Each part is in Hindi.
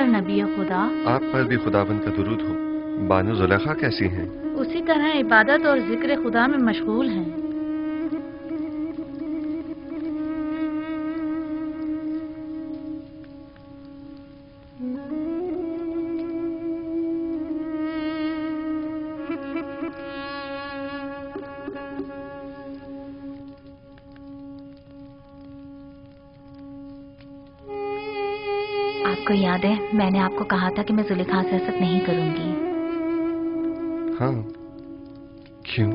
नबी खुदा। आप पर भी खुदाबंद का दुरूद हो। बानो जुलेखा कैसी हैं? उसी तरह इबादत और जिक्र खुदा में मशगूल हैं। आपको याद है मैंने आपको कहा था कि मैं जुलेखा से हसद नहीं करूंगी। हाँ, क्यों?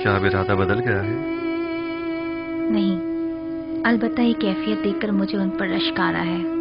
क्या अब इरादा बदल गया है? नहीं, अलबत्ता ये कैफियत देखकर मुझे उन पर रश्क आ रहा है।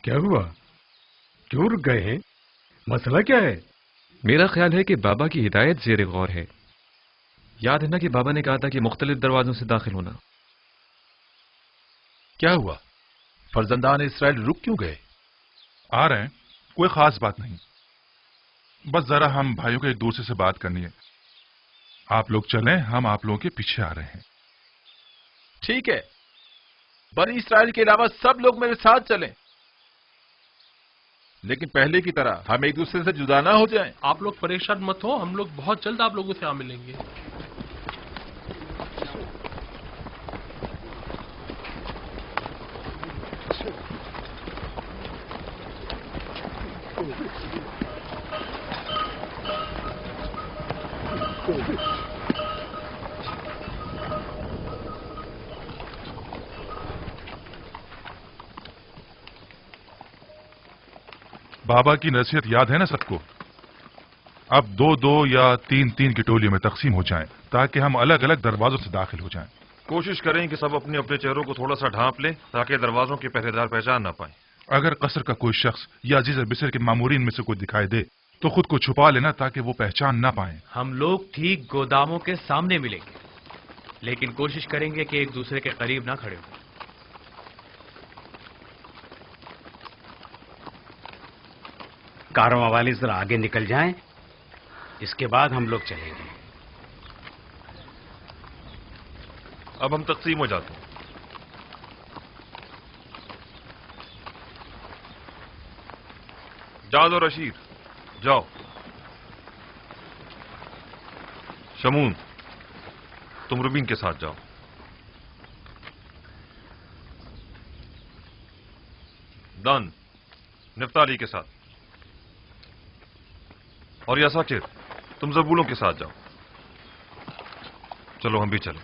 क्या हुआ? क्यों रुक गए हैं? मसला क्या है? मेरा ख्याल है कि बाबा की हिदायत ज़ेर गौर है। याद है ना कि बाबा ने कहा था कि मुख्तलिफ दरवाजों से दाखिल होना। क्या हुआ? फर्जंदान इसराइल रुक क्यों गए? आ रहे हैं, कोई खास बात नहीं, बस जरा हम भाइयों को एक दूसरे से बात करनी है। आप लोग चलें, हम आप लोगों के पीछे आ रहे हैं। ठीक है, बनी इसराइल के अलावा सब लोग मेरे साथ चलें, लेकिन पहले की तरह हम एक दूसरे से जुदा ना हो जाएं। आप लोग परेशान मत हो, हम लोग बहुत जल्द आप लोगों से आ मिलेंगे। बाबा की नसीहत याद है ना सबको? अब 2-2 या 3-3 की टोलियों में तकसीम हो जाएं, ताकि हम अलग अलग दरवाजों से दाखिल हो जाएं। कोशिश करें कि सब अपने अपने चेहरों को थोड़ा सा ढांप लें, ताकि दरवाजों के पहरेदार पहचान ना पाएं। अगर कसर का कोई शख्स या अजीज बिसर के मामूरीन में से कोई दिखाई दे तो खुद को छुपा लेना, ताकि वो पहचान ना पाएं। हम लोग ठीक गोदामों के सामने मिलेंगे, लेकिन कोशिश करेंगे कि एक दूसरे के करीब ना खड़े हो। कारवां वाले जरा आगे निकल जाएं, इसके बाद हम लोग चलेंगे। अब हम तकसीम हो जाते हैं। जाद और रशीद जाओ। शमून, तुम रुबीन के साथ जाओ। दान निफ्ताली के साथ, और यासाकिर तुम जबूलों के साथ जाओ। चलो हम भी चलें।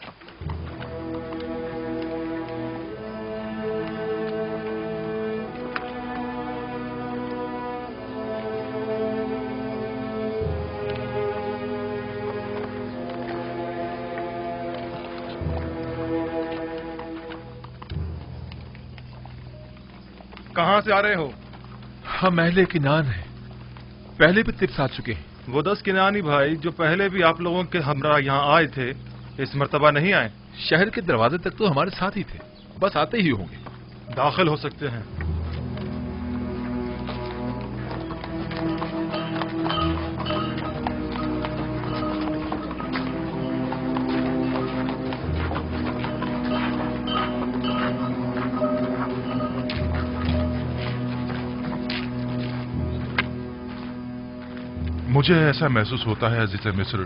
कहां से आ रहे हो? हम अहले किनान हैं, पहले भी तिब्स आ चुके हैं। वो 10 किनानी भाई जो पहले भी आप लोगों के हमरा यहाँ आए थे, इस मर्तबा नहीं आए। शहर के दरवाजे तक तो हमारे साथ ही थे, बस आते ही होंगे। दाखिल हो सकते हैं। मुझे ऐसा महसूस होता है अजीज मिस्र,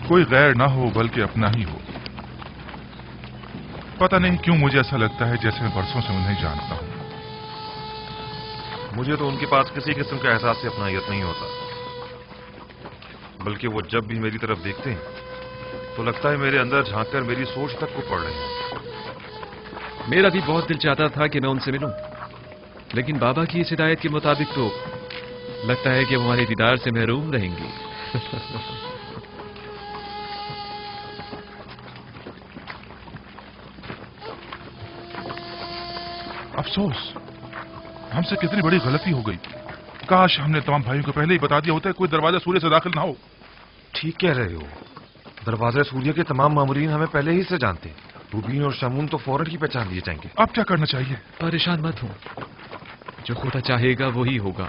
कोई गैर ना हो बल्कि अपना ही हो। पता नहीं क्यों मुझे ऐसा लगता है जैसे मैं बरसों से उन्हें जानता हूं। मुझे तो उनके पास किसी किस्म का एहसास से अपनायत नहीं होता, बल्कि वो जब भी मेरी तरफ देखते हैं तो लगता है मेरे अंदर झांककर मेरी सोच तक को पढ़ रहे हैं। मेरा भी बहुत दिल चाहता था कि मैं उनसे मिलूं, लेकिन बाबा की इस हिदायत के मुताबिक तो लगता है कि वो हमारे दीदार से महरूम रहेंगी। अफसोस, हमसे कितनी बड़ी गलती हो गई। काश हमने तमाम भाइयों को पहले ही बता दिया होता है कोई दरवाजा सूर्य से दाखिल ना हो। ठीक कह रहे हो, दरवाजा सूर्य के तमाम मामूरीन हमें पहले ही से जानते। रूबीन और शमून तो फौरन ही पहचान लिए जाएंगे। अब क्या करना चाहिए? परेशान मत हो, जो खुदा चाहेगा वही होगा।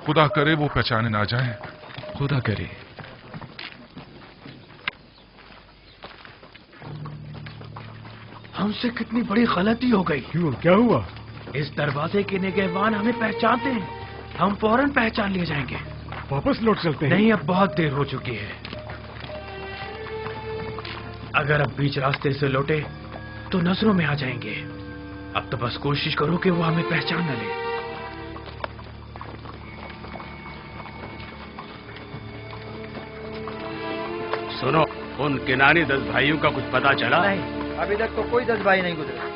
खुदा करे वो पहचाने ना जाए। खुदा करे। हमसे कितनी बड़ी गलती हो गई। क्यों, क्या हुआ? इस दरवाजे के निगहबान हमें पहचानते हैं, हम फौरन पहचान लिए जाएंगे। वापस लौट चलते हैं। नहीं, अब बहुत देर हो चुकी है। अगर अब बीच रास्ते से लौटे तो नजरों में आ जाएंगे। अब तो बस कोशिश करो कि वो हमें पहचान न ले। सुनो, उन किनानी 10 भाइयों का कुछ पता चला? नहीं, अभी तक तो कोई 10 भाई नहीं गुजरे।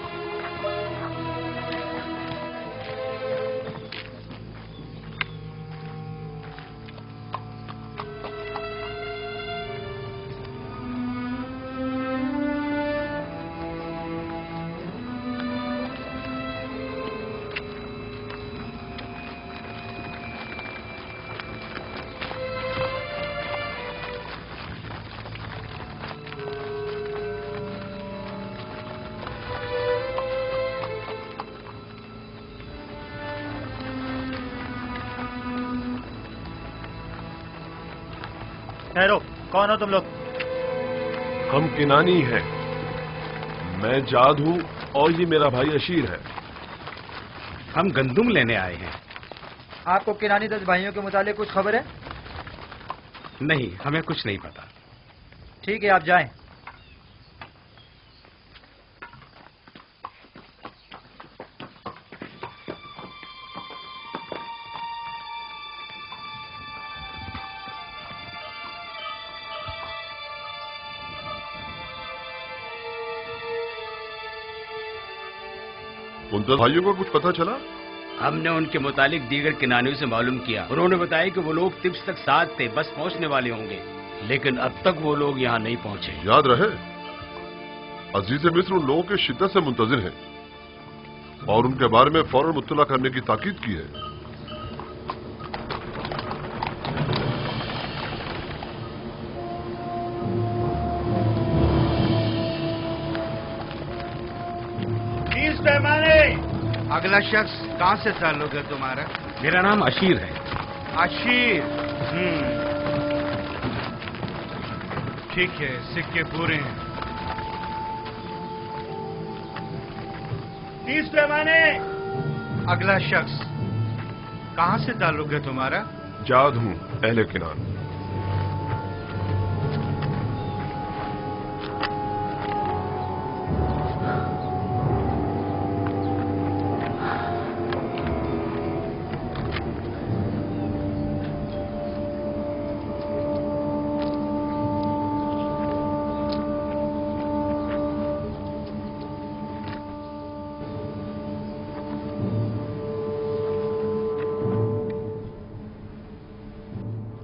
ठहरो, कौन हो तुम लोग? हम किनानी हैं। मैं जाद हूं और ये मेरा भाई अशीर है। हम गंदुम लेने आए हैं। आपको किनानी 10 भाइयों के मुतालिक कुछ खबर है? नहीं, हमें कुछ नहीं पता। ठीक है, आप जाएं। उन 10 भाइयों को कुछ पता चला? हमने उनके मुतालिक दीगर किनानियों से मालूम किया। उन्होंने बताया कि वो लोग तिब्स तक साथ थे, बस पहुंचने वाले होंगे, लेकिन अब तक वो लोग यहाँ नहीं पहुंचे। याद रहे, अजीज मिस्र उन लोगों के शिद्दत से मुंतजिर हैं और उनके बारे में फौरन मुत्तला करने की ताकीद की है। अगला शख्स कहाँ से ताल्लुक है तुम्हारा? मेरा नाम अशीर है। अशीर? ठीक है, सिक्के पूरे हैं। 30 पैमाने। अगला शख्स कहाँ से ताल्लुक है तुम्हारा? जाद हूं, अहले किनान।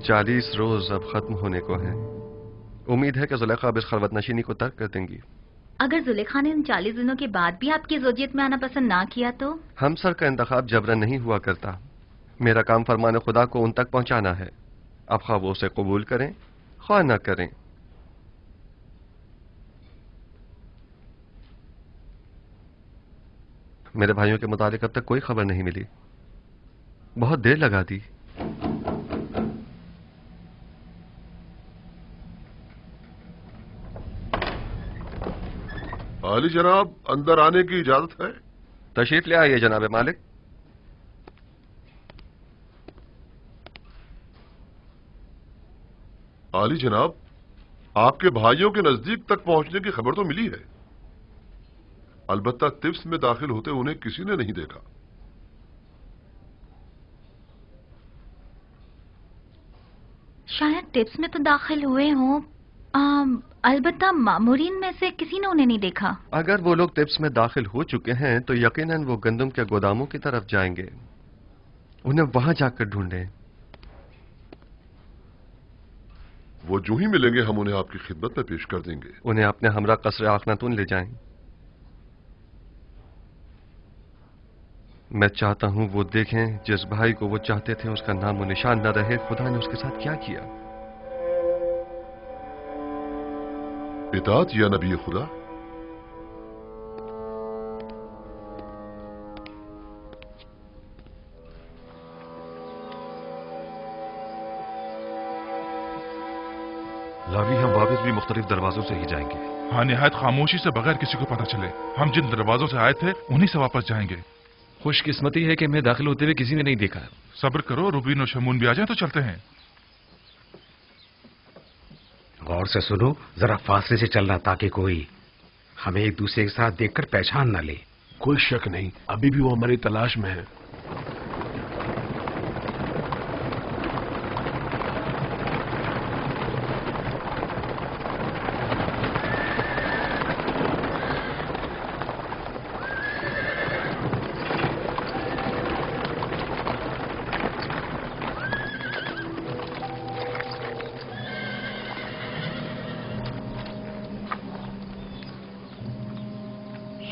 चालीस रोज अब खत्म होने को है। उम्मीद है कि जुलेखा अब इस खलवत नशीनी को तर्क कर देंगी। अगर जुलेखा ने इन 40 दिनों के बाद भी आपकी ज़ौजियत में आना पसंद ना किया तो? हमसर का इंतखाब जबरन नहीं हुआ करता। मेरा काम फरमान खुदा को उन तक पहुंचाना है। अब खा वो उसे कबूल करें ख्वाह न करें। मेरे भाइयों के मुताबिक अब तक कोई खबर नहीं मिली। बहुत देर लगा दी। आली जनाब, अंदर आने की इजाजत है? तशरीफ ले आइए जनाब मालिक। आली जनाब, आपके भाइयों के नजदीक तक पहुंचने की खबर तो मिली है, अलबत्ता तिब्स में दाखिल होते उन्हें किसी ने नहीं देखा। शायद टिप्स में तो दाखिल हुए हों, अलबत्ता मामूरीन में से किसी ने उन्हें नहीं देखा। अगर वो लोग टिप्स में दाखिल हो चुके हैं तो यकीनन वो गंदम के गोदामों की तरफ जाएंगे। उन्हें वहां जाकर ढूंढें। वो जो ही मिलेंगे हम उन्हें आपकी खिदमत में पेश कर देंगे। उन्हें अपने हमरा कसर आखनातून ले जाएं। मैं चाहता हूं वो देखें जिस भाई को वो चाहते थे उसका नाम और निशान न रहे। खुदा ने उसके साथ क्या किया। इताअत या नबी खुदा। लावी, हम वापस भी मुख्तलिफ दरवाजों से ही जाएंगे। हाँ, निहायत खामोशी से, बगैर किसी को पता चले। हम जिन दरवाजों से आए थे उन्हीं से वापस जाएंगे। खुशकिस्मती है कि मैं दाखिल होते हुए किसी ने नहीं देखा। सब्र करो, रुबीन और शमून भी आ जाए तो चलते हैं। गौर से सुनो, जरा फासले से चलना ताकि कोई हमें एक दूसरे के साथ देखकर पहचान न ले। कोई शक नहीं, अभी भी वो हमारी तलाश में है।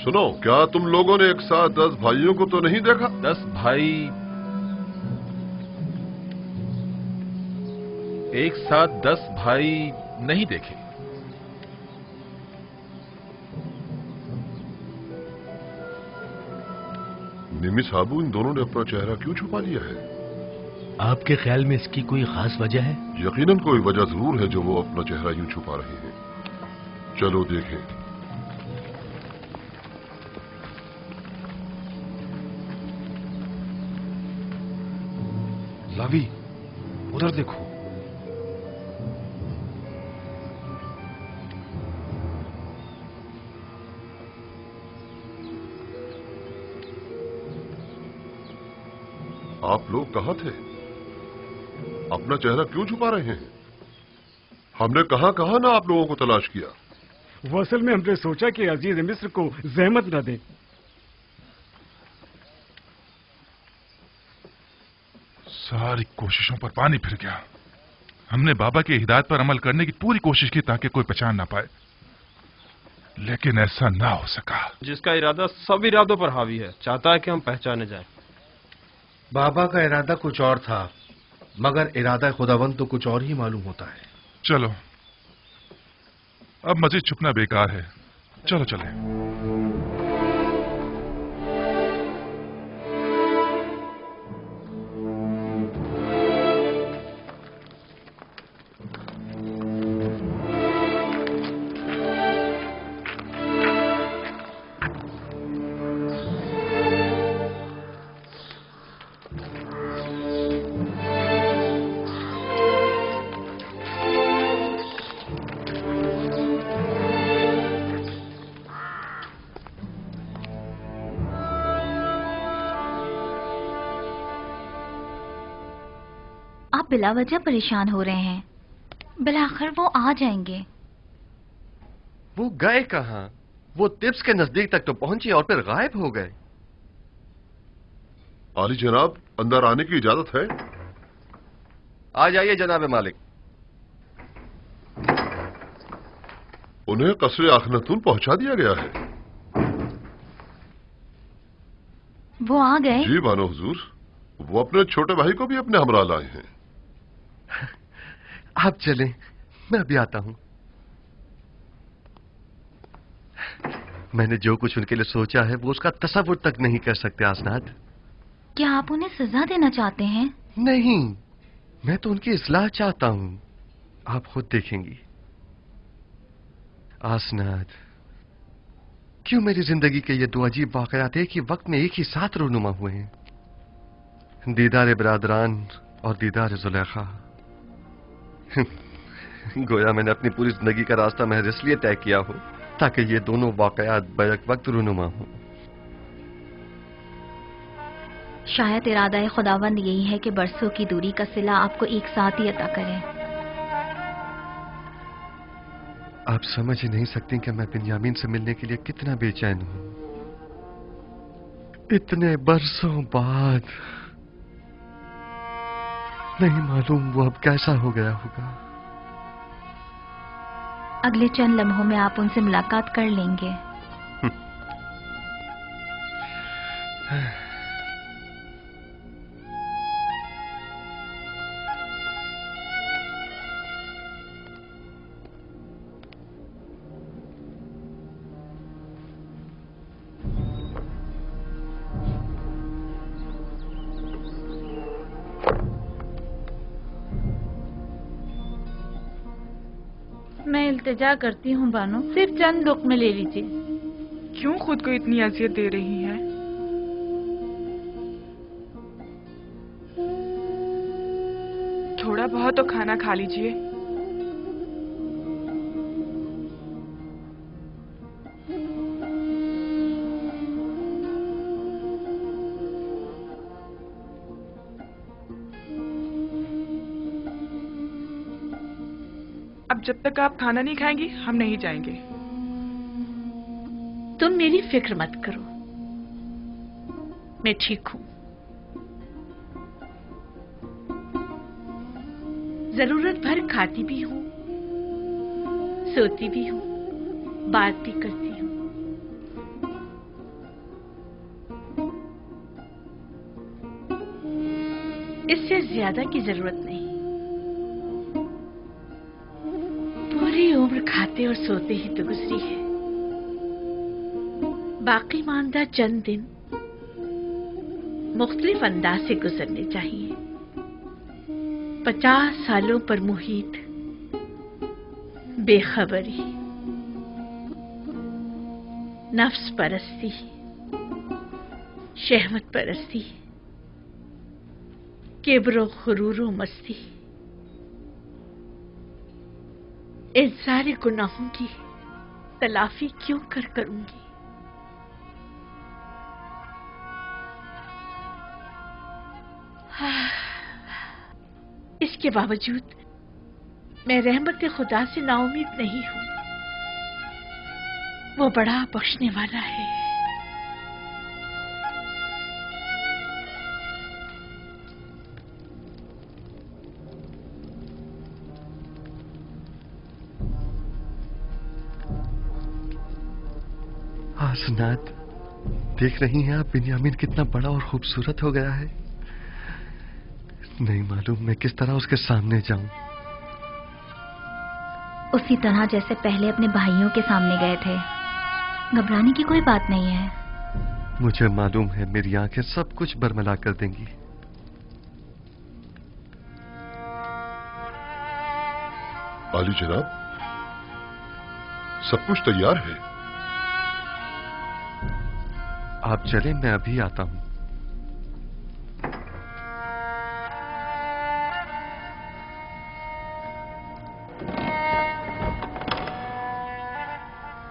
सुनो, क्या तुम लोगों ने एक साथ 10 भाइयों को तो नहीं देखा? 10 भाई एक साथ 10 भाई नहीं देखे। निमी साहबू, इन दोनों ने अपना चेहरा क्यों छुपा लिया है? आपके ख्याल में इसकी कोई खास वजह है? यकीनन कोई वजह जरूर है जो वो अपना चेहरा यूं छुपा रहे हैं। चलो देखें। लावी, उधर देखो। आप लोग कहाँ थे? अपना चेहरा क्यों छुपा रहे हैं? हमने कहाँ कहाँ ना आप लोगों को तलाश किया। वो असल में हमने सोचा कि अजीज मिस्र को जहमत न दें। सारी कोशिशों पर पानी फिर गया। हमने बाबा की हिदायत पर अमल करने की पूरी कोशिश की ताकि कोई पहचान ना पाए, लेकिन ऐसा ना हो सका। जिसका इरादा सब इरादों पर हावी है, चाहता है कि हम पहचाने जाएं। बाबा का इरादा कुछ और था, मगर इरादा खुदावंद तो कुछ और ही मालूम होता है। चलो, अब मजीद छुपना बेकार है। चलो चलें। आप बिला वजह परेशान हो रहे हैं। बिलाखिर वो आ जाएंगे। वो गए कहाँ? वो तिब्स के नजदीक तक तो पहुंचे और फिर गायब हो गए। आली जनाब, अंदर आने की इजाजत है? आ जाइए जनाब मालिक। उन्हें कसरे आखनतून पहुंचा दिया गया है। वो आ गए? जी बानो हुजूर, वो अपने छोटे भाई को भी अपने हमरा लाए हैं। आप चलें, मैं अभी आता हूं। मैंने जो कुछ उनके लिए सोचा है वो उसका तसव्वुर तक नहीं कर सकते आसनाद। क्या आप उन्हें सजा देना चाहते हैं? नहीं, मैं तो उनकी इस्लाह चाहता हूं। आप खुद देखेंगी। आसनाद, क्यों मेरी जिंदगी के ये दो अजीब वाकयात एक ही वक्त में एक ही साथ रूनुमा हुए हैं? दीदार बरादरान और दीदार जुलेखा। गोया मैंने अपनी पूरी जिंदगी का रास्ता महज इसलिए तय किया हो ताकि ये दोनों वाकयात बैक वक्त रूनुमा हो। शायद इरादा खुदावंद यही है कि बरसों की दूरी का सिला आपको एक साथ ही अता करें। आप समझ ही नहीं सकती कि मैं बिन्यामीन से मिलने के लिए कितना बेचैन हूं। इतने बरसों बाद। नहीं मालूम वो अब कैसा हो गया होगा। अगले चंद लम्हों में आप उनसे मुलाकात कर लेंगे। मैं इल्तिजा करती हूँ बानो, सिर्फ चंद लुक़्मे ले लीजिए। क्यों खुद को इतनी अजियत दे रही हैं? थोड़ा बहुत तो खाना खा लीजिए। अब जब तक आप खाना नहीं खाएंगी हम नहीं जाएंगे। तुम मेरी फिक्र मत करो, मैं ठीक हूं। जरूरत भर खाती भी हूं, सोती भी हूं, बात भी करती हूं। इससे ज्यादा की जरूरत नहीं। पूरी उम्र खाते और सोते ही तो गुजरी है। बाकी मानदा चंद दिन मुख्तलिफ अंदाज से गुजरने चाहिए। 50 सालों पर मुहित बेखबरी, नफ्स परस्ती, शहवत परस्ती, किब्र खुरूर मस्ती, इन सारे गुनाहों की तलाफी क्यों करूंगी? इसके बावजूद मैं रहमत खुदा से नाउमीद नहीं हूं। वो बड़ा बख्शने वाला है। हसनात, देख रही हैं आप बिन्यामीन कितना बड़ा और खूबसूरत हो गया है। नहीं मालूम मैं किस तरह उसके सामने जाऊं। उसी तरह जैसे पहले अपने भाइयों के सामने गए थे। घबराने की कोई बात नहीं है। मुझे मालूम है मेरी आंखें सब कुछ बरमला कर देंगी। आली जनाब, सब कुछ तैयार है। आप चलें, मैं अभी आता हूं।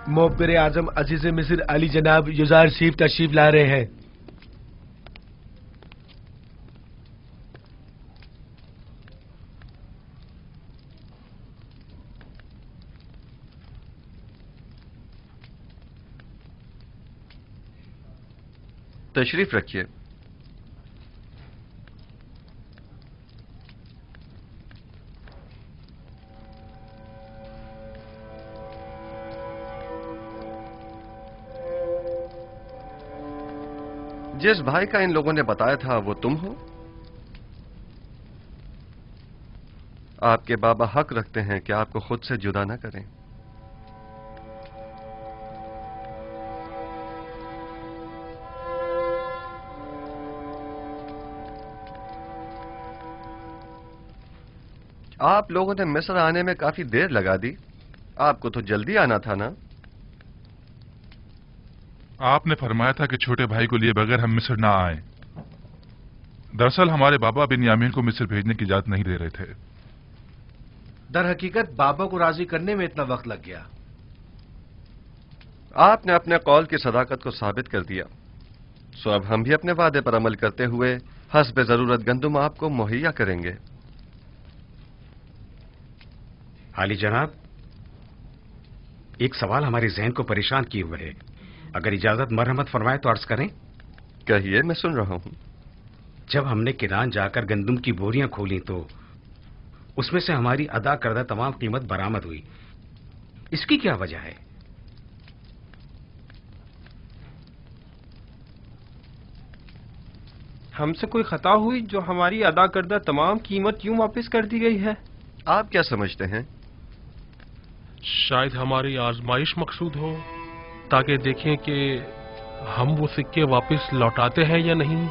मोहब्बर आजम अजीज मिस्र अली जनाब युजार शरीफ तशरीफ ला रहे हैं। तशरीफ रखिए। जिस भाई का इन लोगों ने बताया था वो तुम हो? आपके बाबा हक रखते हैं कि आपको खुद से जुदा न करें। आप लोगों ने मिस्र आने में काफी देर लगा दी। आपको तो जल्दी आना था ना? आपने फरमाया था कि छोटे भाई को लिए बगैर हम मिस्र ना आए। दरअसल हमारे बाबा बिन्यामीन को मिस्र भेजने की इजाजत नहीं दे रहे थे। दर हकीकत बाबा को राजी करने में इतना वक्त लग गया। आपने अपने कौल की सदाकत को साबित कर दिया। सो अब हम भी अपने वादे पर अमल करते हुए हस्ब जरूरत गंदुम आपको मुहैया करेंगे। आली जनाब, एक सवाल हमारे जहन को परेशान किए हुए है। अगर इजाजत मरहमत फरमाए तो अर्ज करें। कहिए, मैं सुन रहा हूं। जब हमने किरान जाकर गंदुम की बोरियां खोली तो उसमें से हमारी अदा करदा तमाम कीमत बरामद हुई। इसकी क्या वजह है? हमसे कोई खता हुई जो हमारी अदा करदा तमाम कीमत यूं वापस कर दी गई है? आप क्या समझते हैं? शायद हमारी आजमाइश मकसूद हो, ताकि देखें कि हम वो सिक्के वापस लौटाते हैं या नहीं।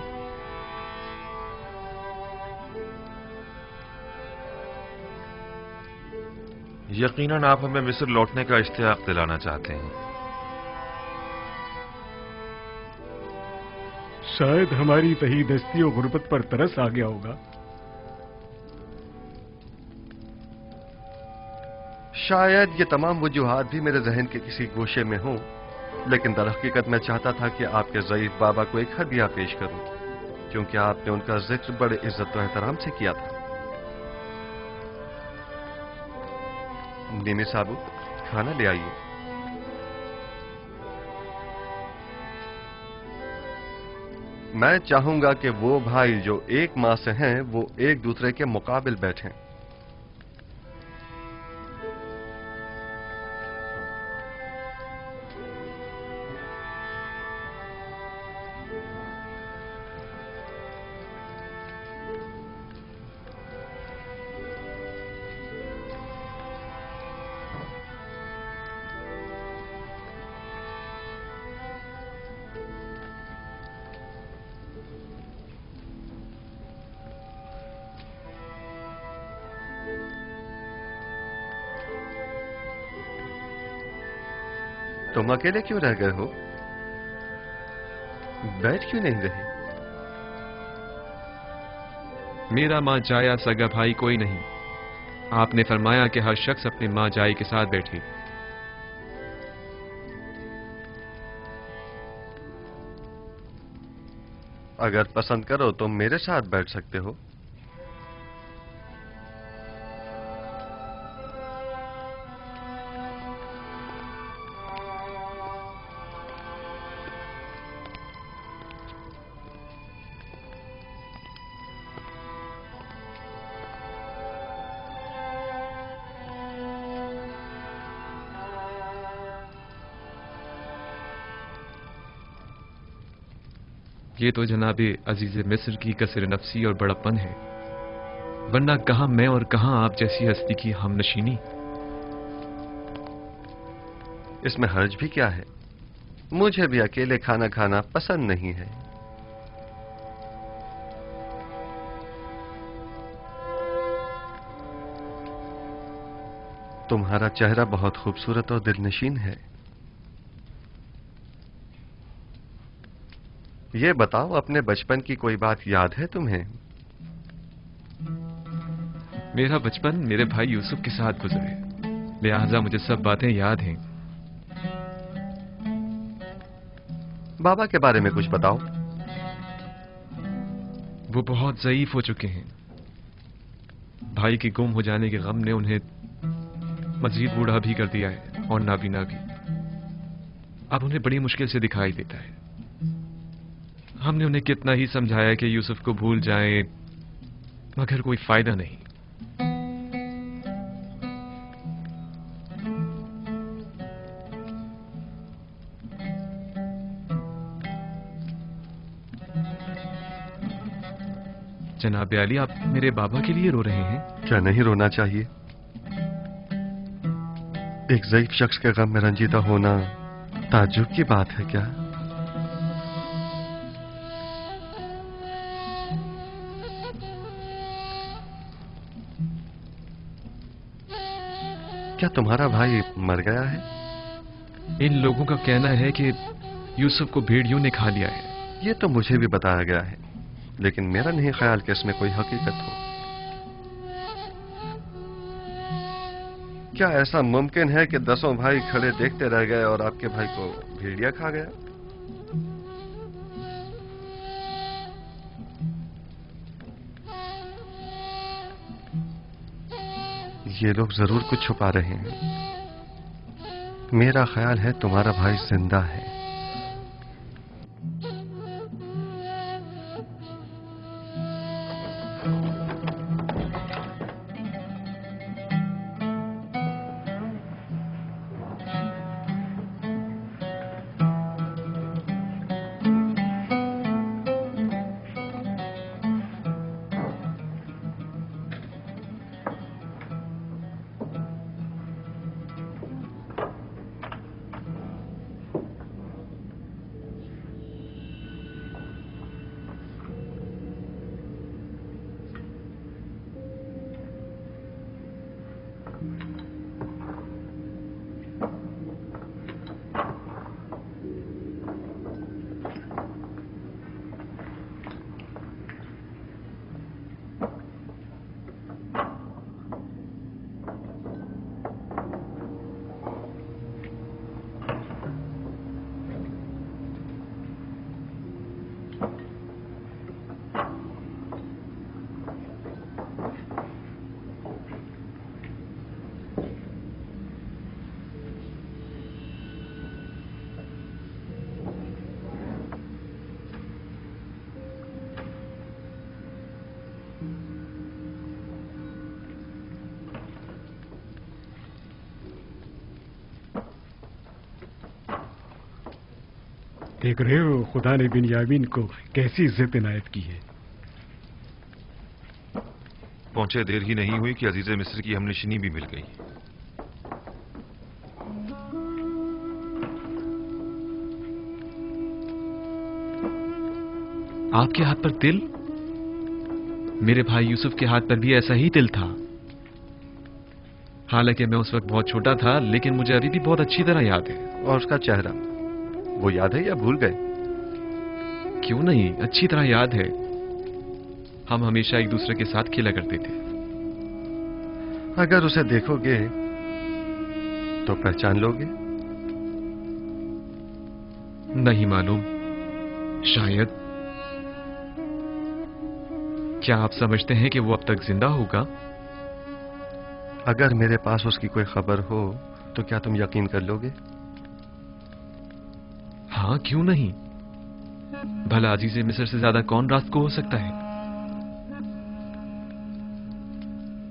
यकीनन आप हमें मिस्र लौटने का इश्तियाक दिलाना चाहते हैं। शायद हमारी तहीदस्ती और गुर्बत पर तरस आ गया होगा। शायद ये तमाम वजूहात भी मेरे जहन के किसी गोशे में हों, लेकिन दरहकीकत मैं चाहता था कि आपके ज़ईफ बाबा को एक हदिया पेश करूं, क्योंकि आपने उनका जिक्र बड़े इज्जत और एहतराम से किया था। निमी साबू, खाना ले आइए। मैं चाहूंगा कि वो भाई जो एक माह से हैं वो एक दूसरे के मुकाबिल बैठें। तुम अकेले क्यों रह गए हो? बैठ क्यों नहीं रहे? मेरा मां जाया सगा भाई कोई नहीं। आपने फरमाया कि हर शख्स अपनी मां जाई के साथ बैठे। अगर पसंद करो तो मेरे साथ बैठ सकते हो। ये तो जनाबे अजीज मिस्र की कसर नफसी और बड़प्पन है, वरना कहां मैं और कहां आप जैसी हस्ती की हमनशीनी। इसमें हर्ज भी क्या है? मुझे भी अकेले खाना खाना पसंद नहीं है। तुम्हारा चेहरा बहुत खूबसूरत और दिलनशीन है। ये बताओ, अपने बचपन की कोई बात याद है तुम्हें? मेरा बचपन मेरे भाई यूसुफ के साथ गुजरे, लिहाजा मुझे सब बातें याद हैं। बाबा के बारे में कुछ बताओ। वो बहुत ज़ईफ हो चुके हैं। भाई के गुम हो जाने के गम ने उन्हें मजीद बूढ़ा भी कर दिया है और नाबीना भी। अब उन्हें बड़ी मुश्किल से दिखाई देता है। हमने उन्हें कितना ही समझाया कि यूसुफ को भूल जाएं, मगर कोई फायदा नहीं। जनाब अली, आप मेरे बाबा के लिए रो रहे हैं? क्या नहीं रोना चाहिए? एक ज़ईफ शख्स के गम में रंजीदा होना ताज्जुब की बात है क्या? क्या तुम्हारा भाई मर गया है? इन लोगों का कहना है कि यूसुफ को भेड़ियों ने खा लिया है। ये तो मुझे भी बताया गया है, लेकिन मेरा नहीं ख्याल कि इसमें कोई हकीकत हो। क्या ऐसा मुमकिन है कि 10 भाई खड़े देखते रह गए और आपके भाई को भेड़िया खा गया? ये लोग जरूर कुछ छुपा रहे हैं। मेरा ख्याल है तुम्हारा भाई जिंदा है। देख रहे हो खुदा ने बिन्यामीन को कैसी इज्जत इनायत की है। पहुंचे देर ही नहीं हुई कि अजीज मिस्र की हमनशिनी भी मिल गई। आपके हाथ पर तिल? मेरे भाई यूसुफ के हाथ पर भी ऐसा ही तिल था। हालांकि मैं उस वक्त बहुत छोटा था, लेकिन मुझे अभी भी बहुत अच्छी तरह याद है। और उसका चेहरा, वो याद है या भूल गए? क्यों नहीं, अच्छी तरह याद है। हम हमेशा एक दूसरे के साथ खेला करते थे। अगर उसे देखोगे तो पहचान लोगे? नहीं मालूम, शायद। क्या आप समझते हैं कि वो अब तक जिंदा होगा? अगर मेरे पास उसकी कोई खबर हो तो क्या तुम यकीन कर लोगे? हाँ, क्यों नहीं। भला अजीज मिस्र से ज्यादा कौन रास्त को हो सकता है?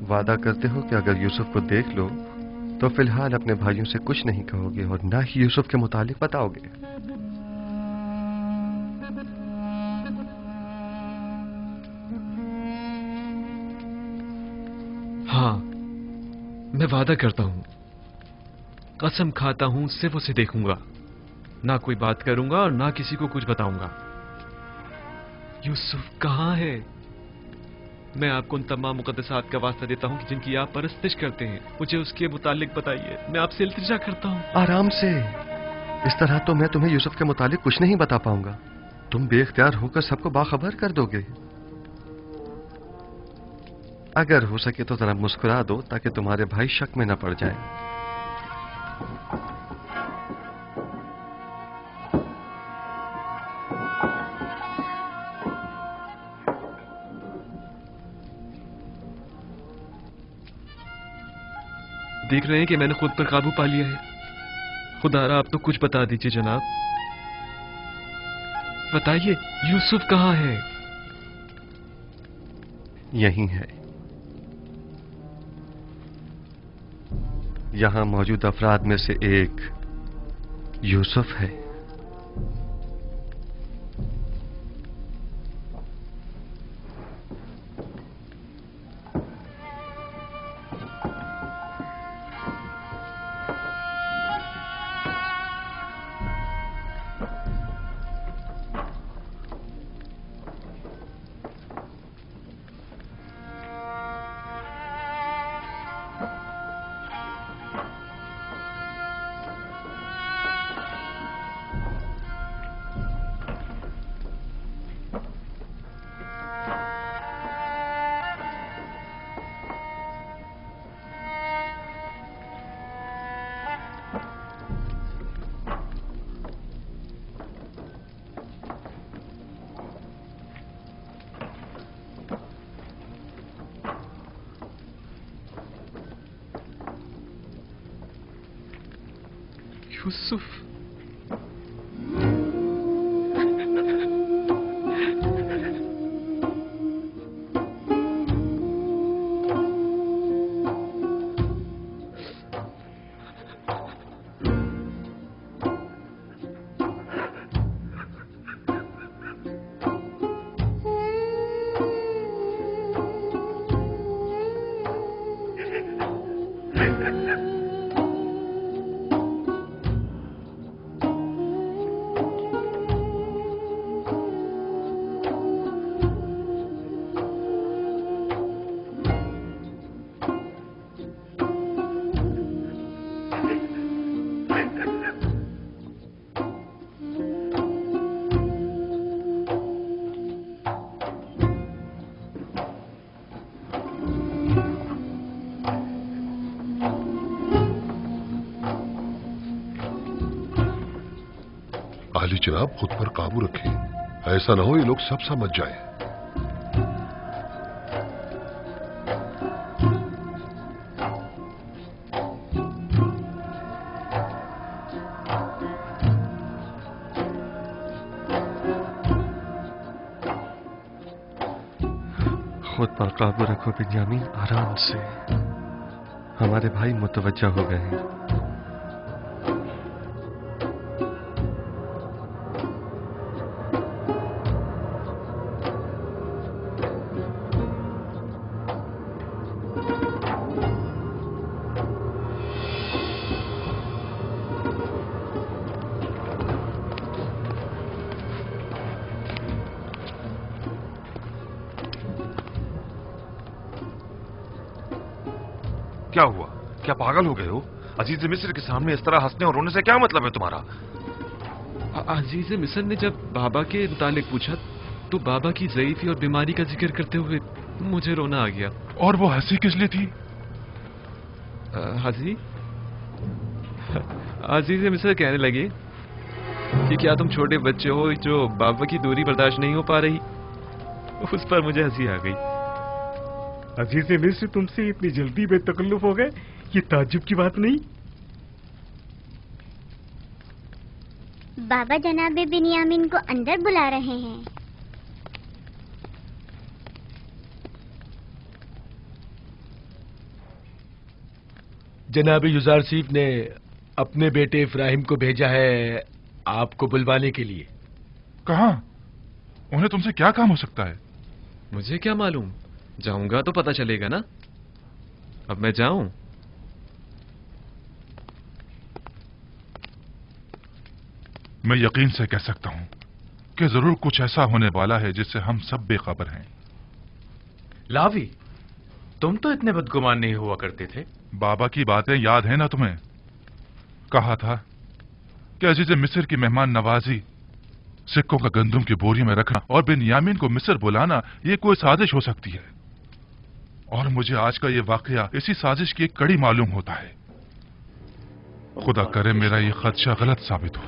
वादा करते हो कि अगर यूसुफ को देख लो तो फिलहाल अपने भाइयों से कुछ नहीं कहोगे और ना ही यूसुफ के मुतालिक बताओगे? हाँ, मैं वादा करता हूं, कसम खाता हूं, सिर्फ उसे देखूंगा, ना कोई बात करूंगा और ना किसी को कुछ बताऊंगा। यूसुफ कहां है? मैं आपको उन तमाम मुकद्दसात का वास्ता देता हूं कि जिनकी आप परस्तिश करते हैं, मुझे उसके मुतालिक बताइए। मैं आपसे इल्तिजा करता हूं। आराम से। इस तरह तो मैं तुम्हें यूसुफ के मुतालिक कुछ नहीं बता पाऊंगा। तुम बेख्तियार होकर सबको बाखबर कर दोगे। अगर हो सके तो जरा मुस्कुरा दो ताकि तुम्हारे भाई शक में न पड़ जाए। देख रहे हैं कि मैंने खुद पर काबू पा लिया है। खुदारा आप तो कुछ बता दीजिए जनाब। बताइए, यूसुफ कहां है? यहीं है। यहां मौजूद अफराद में से एक यूसुफ है। यूसुफ, जनाब खुद पर काबू रखें, ऐसा ना हो ये लोग सब समझ जाएं। खुद पर काबू रखो बिन्यामीन, आराम से। हमारे भाई मुतवज्जा हो गए हैं। क्या हुआ? क्या पागल हो गए हो? अजीज मिस्र के सामने इस तरह हंसने और रोने से क्या मतलब है तुम्हारा? अजीज मिस्र ने जब बाबा के मुतालिक पूछा तो बाबा की ज़ईफ़ी और बीमारी का जिक्र करते हुए मुझे रोना आ गया। और वो हंसी किस लिए थी? हंसी? अजीज मिस्र कहने लगे कि क्या तुम छोटे बच्चे हो जो बाबा की दूरी बर्दाश्त नहीं हो पा रही। उस पर मुझे हंसी आ गई। अजीज मिस्र तुमसे इतनी जल्दी बेतकल्लुफ हो गए, ये ताज्जुब की बात नहीं। बाबा जनाब बिन्यामीन को अंदर बुला रहे हैं। जनाब युजारसीफ ने अपने बेटे इब्राहिम को भेजा है आपको बुलवाने के लिए। कहाँ? उन्हें तुमसे क्या काम हो सकता है? मुझे क्या मालूम, जाऊंगा तो पता चलेगा ना। अब मैं जाऊं? मैं यकीन से कह सकता हूं कि जरूर कुछ ऐसा होने वाला है जिससे हम सब बेखबर हैं। लावी, तुम तो इतने बदगुमान नहीं हुआ करते थे। बाबा की बातें याद है ना तुम्हें? कहा था कि अजीज मिस्र की मेहमान नवाजी, सिक्कों का गंदम की बोरी में रखना और बिन्यामीन को मिस्र बुलाना ये कोई साजिश हो सकती है। और मुझे आज का ये वाकया इसी साजिश की एक कड़ी मालूम होता है। खुदा करे मेरा ये खदशा गलत साबित हो।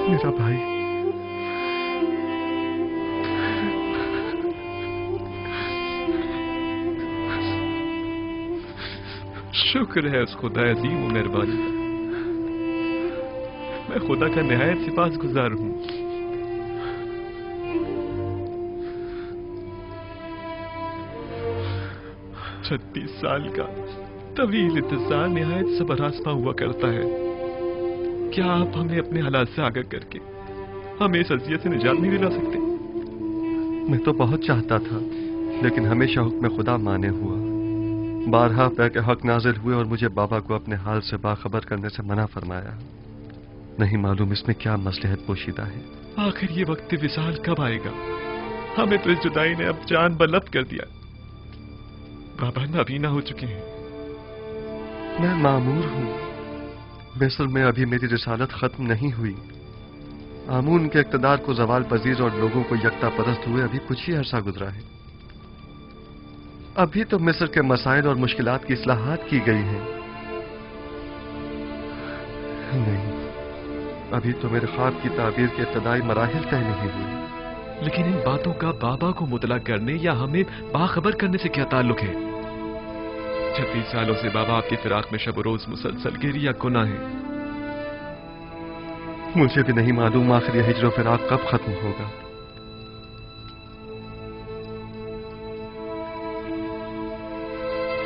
मेरा भाई, शुक्र है उस खुदा अजीम और मेहरबानी का। मैं खुदा का निहायत सिपासगुजार हूं। छत्तीस साल का तवील इंतजार निहायत सबरास्ता हुआ करता है। क्या आप हमें अपने हालात से आगाह करके हमें इस अज़ियत से निजात नहीं दिला सकते? मैं तो बहुत चाहता था, लेकिन हमेशा हुक्म खुदा माने हुआ। बारहा पे के हक नाजिल हुए और मुझे बाबा को अपने हाल से बाखबर करने से मना फरमाया। नहीं मालूम इसमें क्या मसलहत पोशीदा है। आखिर ये वक्त विसाल कब आएगा? हमें तो इस जुदाई ने अब जान बलब्द कर दिया। बाबा नाबीना हो चुके हैं। मैं मामूर हूँ। मिस्र में अभी मेरी रिसालत खत्म नहीं हुई। आमून के इक़्तिदार को जवाल पजीर और लोगों को यकता परस्त हुए अभी कुछ ही अरसा गुजरा है। अभी तो मिस्र के मसाइल और मुश्किलात की इस्लाहात की गई हैं। नहीं, अभी तो मेरे ख्वाब की ताबीर के इब्तदाई मराहिल तय नहीं हुए। लेकिन इन बातों का बाबा को मुतला करने या हमें बाखबर करने से क्या ताल्लुक है? 36 सालों से बाबा आपकी फिराक में शब रोज मुसलसल गिरिया गुनाह है। मुझे भी नहीं मालूम आखिर यह हिज्र फिराक कब खत्म होगा।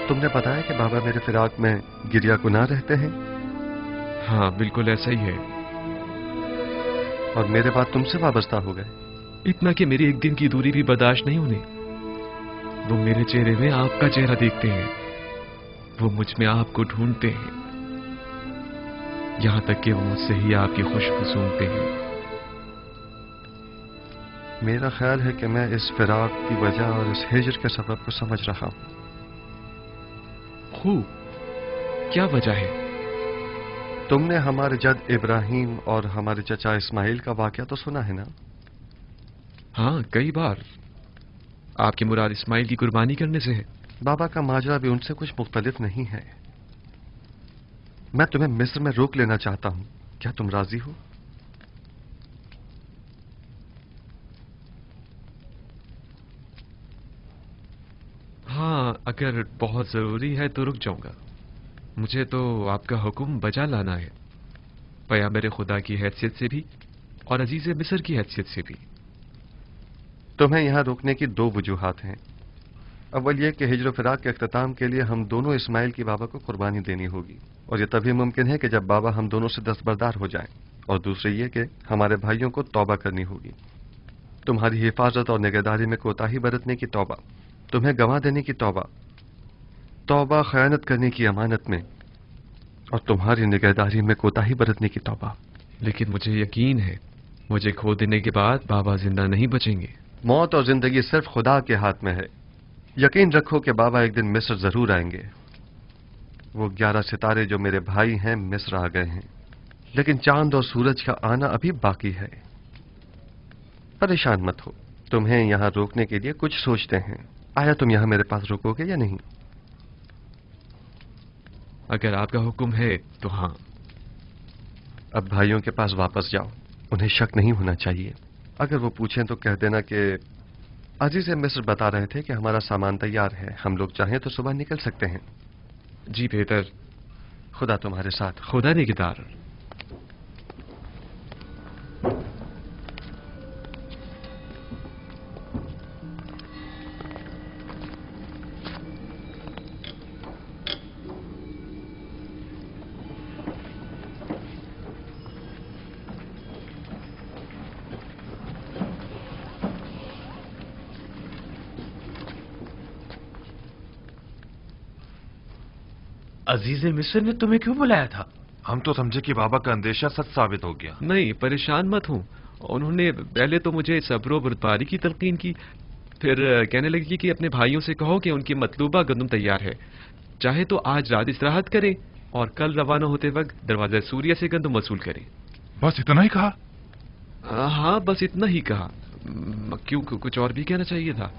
तुमने बताया कि बाबा मेरे फिराक में गिरिया गुनाह रहते हैं? हाँ, बिल्कुल ऐसा ही है। और मेरे बाद तुमसे वाबस्ता हो गए। इतना कि मेरी एक दिन की दूरी भी बर्दाश्त नहीं उन्हें। वो मेरे चेहरे में आपका चेहरा देखते हैं, वो मुझ में आपको ढूंढते हैं, यहां तक कि वो मुझसे ही आपकी खुशबू सूंघते हैं। मेरा ख्याल है कि मैं इस फिराक की वजह और इस हिजर के सबब को समझ रहा हूं। खूब, क्या वजह है? तुमने हमारे जद इब्राहिम और हमारे चचा इस्माइल का वाकया तो सुना है ना? हाँ, कई बार। आपकी मुराद इस्माइल की कुर्बानी करने से है? बाबा का माजरा भी उनसे कुछ मुख्तलिफ नहीं है। मैं तुम्हें मिस्र में रोक लेना चाहता हूं, क्या तुम राजी हो? हाँ, अगर बहुत जरूरी है तो रुक जाऊंगा। मुझे तो आपका हुक्म बजा लाना है, पैगंबर खुदा की हैसियत से भी और अजीज मिस्र की हैसियत से भी। तुम्हें यहां रोकने की दो वजूहात हैं। अव्वल यह कि हिजर फिराक के अख्ताम के लिए हम दोनों इस्माइल की बाबा को कुर्बानी देनी होगी, और यह तभी मुमकिन है कि जब बाबा हम दोनों से दस्तबरदार हो जाएं। और दूसरी ये कि हमारे भाइयों को तौबा करनी होगी। तुम्हारी हिफाजत और निगहदारी में कोताही बरतने की तौबा, तुम्हें गंवा देने की तौबा, तौबा खयानत करने की अमानत में, और तुम्हारी निगहदारी में कोताही बरतने की तौबा। लेकिन मुझे यकीन है, मुझे खो देने के बाद बाबा जिंदा नहीं बचेंगे। मौत और जिंदगी सिर्फ खुदा के हाथ में है। यकीन रखो कि बाबा एक दिन मिस्र जरूर आएंगे। वो 11 सितारे जो मेरे भाई हैं मिस्र आ गए हैं, लेकिन चांद और सूरज का आना अभी बाकी है। परेशान मत हो, तुम्हें यहां रोकने के लिए कुछ सोचते हैं। आया तुम यहां मेरे पास रुकोगे या नहीं? अगर आपका हुक्म है तो हाँ। अब भाइयों के पास वापस जाओ, उन्हें शक नहीं होना चाहिए। अगर वो पूछें तो कह देना कि अजीज मिस्र बता रहे थे कि हमारा सामान तैयार है, हम लोग चाहें तो सुबह निकल सकते हैं। जी बेहतर। खुदा तुम्हारे साथ। खुदा निगहदार। अजीज मिस्र ने तुम्हें क्यों बुलाया था? हम तो समझे कि बाबा का अंदेशा सच साबित हो गया। नहीं, परेशान मत हूं। उन्होंने पहले तो मुझे सब्र व बर्दारी की तलकीन की, फिर कहने लगी कि अपने भाइयों से कहो कि उनकी मतलूबा गंदम तैयार है, चाहे तो आज रात इस्तिराहत करें और कल रवाना होते वक्त दरवाजा सूर्य से गंदम वसूल करें। बस इतना ही कहा? हाँ, बस इतना ही कहा। क्यों, कुछ और भी कहना चाहिए था?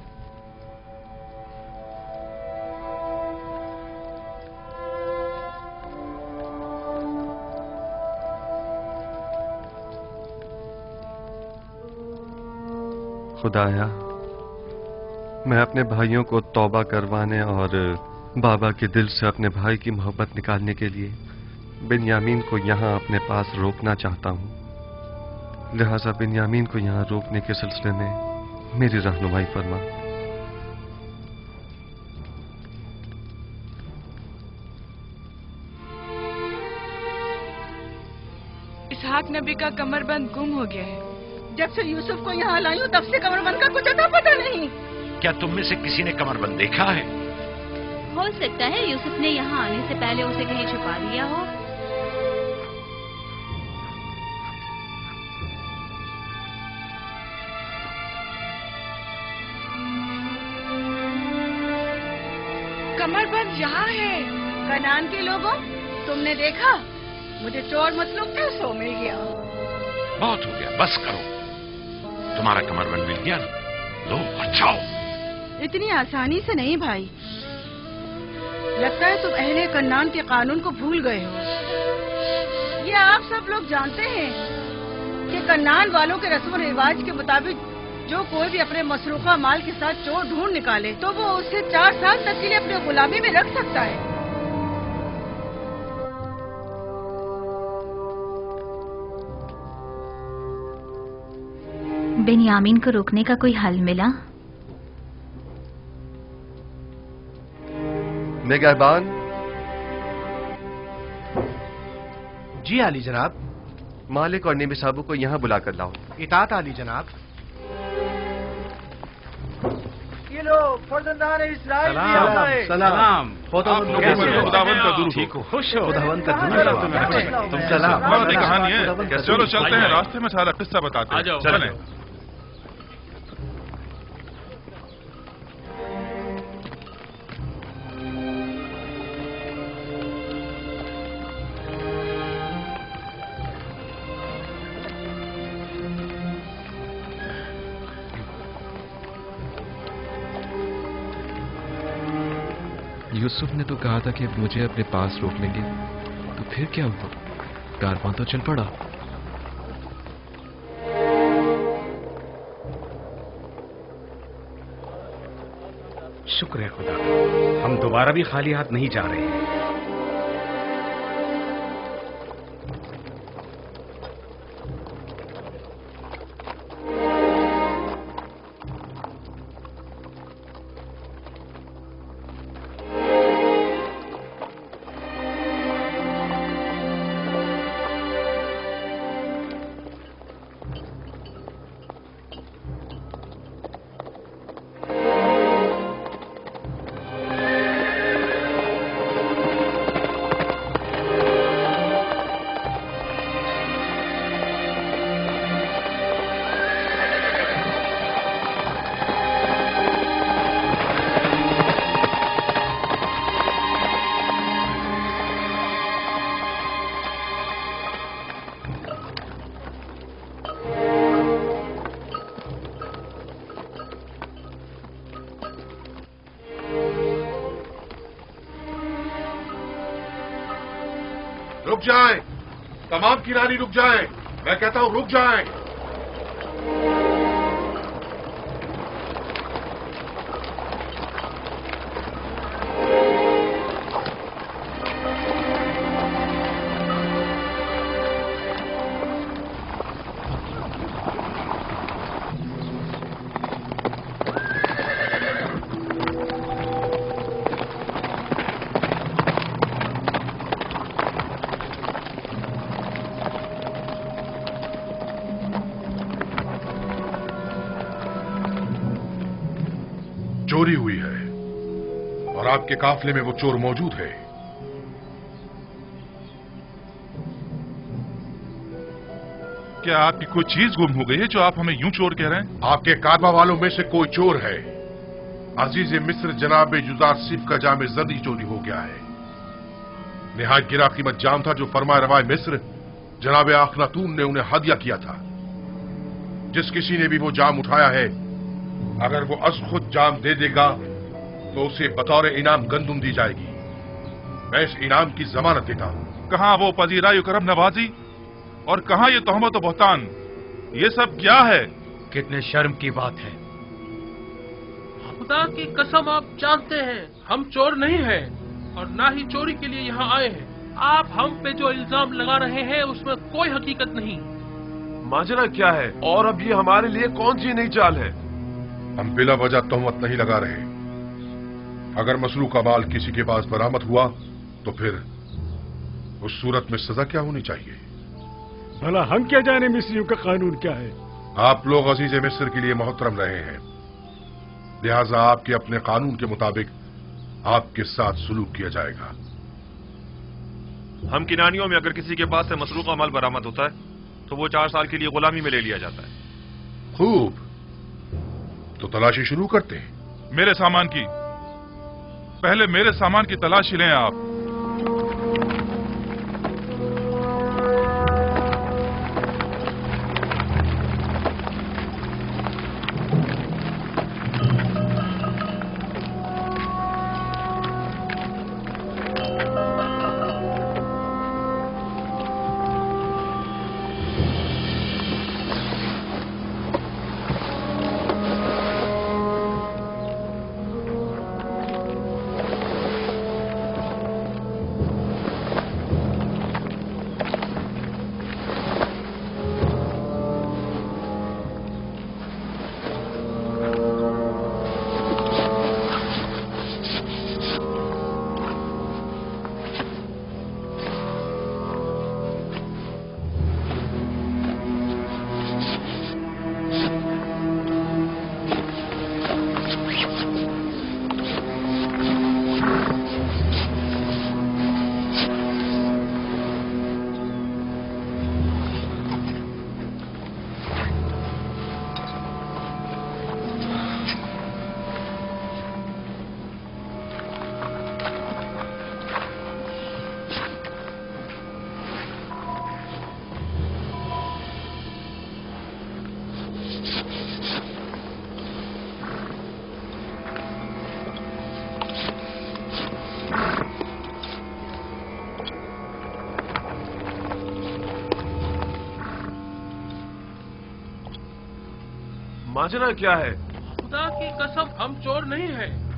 खुदाया, मैं अपने भाइयों को तौबा करवाने और बाबा के दिल से अपने भाई की मोहब्बत निकालने के लिए बिन्यामीन को यहां अपने पास रोकना चाहता हूं। लिहाजा बिन्यामीन को यहां रोकने के सिलसिले में मेरी रहनुमाई फरमा। इसहाक नबी का कमरबंद गुम हो गया है। जब से यूसुफ को यहाँ लाई हूँ तब से कमरबंद का कुछ अता पता नहीं। क्या तुम में से किसी ने कमरबंद देखा है? हो सकता है यूसुफ ने यहाँ आने से पहले उसे कहीं छुपा दिया हो। कमरबंद यहाँ है। कनान के लोगों, तुमने देखा? मुझे चोर मतलब था, सो मिल गया। बहुत हो गया, बस करो। तुम्हारा कमरबंद मिल गया, लो बचाओ। इतनी आसानी से नहीं भाई, लगता है तुम अहले कन्नान के कानून को भूल गए हो। ये आप सब लोग जानते हैं कि कन्नान वालों के रस्म रिवाज के मुताबिक जो कोई भी अपने मसरूखा माल के साथ चोर ढूंढ निकाले तो वो उसे 4 साल तक के लिए अपने गुलामी में रख सकता है। बिन्यामीन को रोकने का कोई हल मिला? निगहबान। जी आली जनाब। मालिक और निमी साहबों को यहाँ बुलाकर लाओ। इताअत आली जनाब। ये लो फर्जंदान इस्राइल भी सलाम, आ गए। सलाम। आप लोगों पर खुदावंद का दुरूद हो। खुश हो। खुदावंद का दुरूद हो। तुम सलाम। बहुत ही कहानी है। चलो चलते हैं, रास्ते में सारा किस्सा बताते हैं। चलें। यूसुफ ने तो कहा था कि मुझे अपने पास रोक लेंगे, तो फिर क्या हुआ? कारवां तो चल पड़ा। शुक्र है खुदा, हम दोबारा भी खाली हाथ नहीं जा रहे हैं। रुक जाएं, तमाम किरानी रुक जाएं। मैं कहता हूं रुक जाएं। चोरी हुई है और आपके काफले में वो चोर मौजूद है। क्या आपकी कोई चीज गुम हो गई है जो आप हमें यूं चोर कह रहे हैं? आपके कारवा वालों में से कोई चोर है। अजीज मिस्र जनाब जुजार सिफ का जाम जदी चोरी हो गया है। निहायत गिरा कीमत जाम था जो फरमाए रवाए मिस्र जनाब अखनातून ने उन्हें हदिया किया था। जिस किसी ने भी वो जाम उठाया है, अगर वो अज खुद जाम दे देगा तो उसे बतौर इनाम गंदुम दी जाएगी। मैं इस इनाम की जमानत देता हूं। कहां वो पजीराई करम नवाजी और कहां ये तोहमत और बहतान? ये सब क्या है? कितने शर्म की बात है। खुदा की कसम, आप जानते हैं हम चोर नहीं हैं और ना ही चोरी के लिए यहाँ आए हैं। आप हम पे जो इल्जाम लगा रहे हैं उसमें कोई हकीकत नहीं। माजरा क्या है और अब ये हमारे लिए कौन सी नई चाल है? हम बिला वजह तोहमत नहीं लगा रहे। अगर मसरूक का माल किसी के पास बरामद हुआ तो फिर उस सूरत में सजा क्या होनी चाहिए? भला हम क्या जाने मिस्रियों का कानून क्या है? आप लोग अजीज मिस्र के लिए मोहतरम रहे हैं, लिहाजा आपके अपने कानून के मुताबिक आपके साथ सुलूक किया जाएगा। हम किनानियों में अगर किसी के पास से मसरूका माल बरामद होता है तो वो 4 साल के लिए गुलामी में ले लिया जाता है। खूब, तो तलाशी शुरू करते हैं। मेरे सामान की, पहले मेरे सामान की तलाशी लें आप। माजरा क्या है? खुदा की कसम हम चोर नहीं हैं।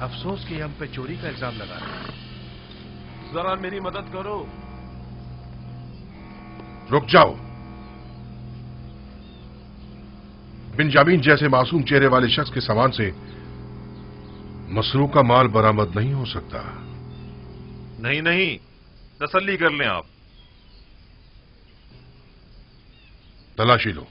अफसोस कि हम पे चोरी का इल्जाम लगा रहे हैं। जरा मेरी मदद करो। रुक जाओ। बिंजामिन जैसे मासूम चेहरे वाले शख्स के सामान से मसरूक का माल बरामद नहीं हो सकता। नहीं नहीं, तसल्ली कर लें आप। तलाशी लो।